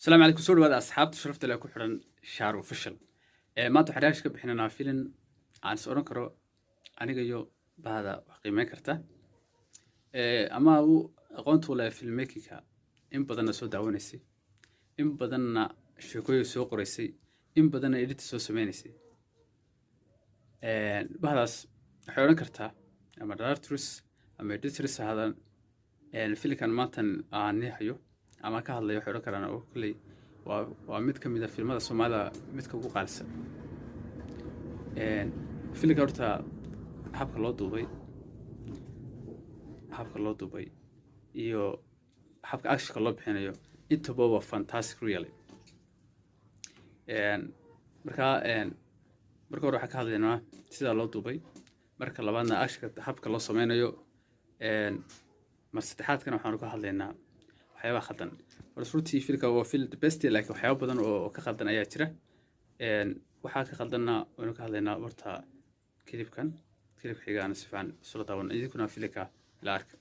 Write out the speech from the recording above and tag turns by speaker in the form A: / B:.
A: السلام عليكم سوري هذا أصحاب تشرفت لكم حرن شعر وفشل ما تحرياش كبحنا نافلين عن سؤال كرو أنا جيو بهذا قيمة كرتا أما هو قنت ولا في الميكيكا إن بدنا سود عونسي إن بدنا شكوي سوق رئيسي إن بدنا إديت سو سمينسي بهذا حرن كرتا أما دارترس أما إديترس هذا الفيلم كان ماتن عني حيو ama ka hadlayo xiro karana oo kulay waa mid ka mid ah filimada Soomaalida midka ugu qaalisan filimka horta habka loo duubay iyo habka action loo bixinayo intaba waa fantastic really marka hore waxa ka hadlaynaa sida loo duubay marka labaadna action habka loo sameeyo mar saddexaadkana waxaan ka hadlaynaa waxyaaba khaldan runtii filka waa fil the best like waxyaaba badan oo ka khaldan ayaa jira waxa ka khaldanna waanu ka hadlaynaa horta kilibkan xigaana si fiican soo daawan idinkuna filka la arka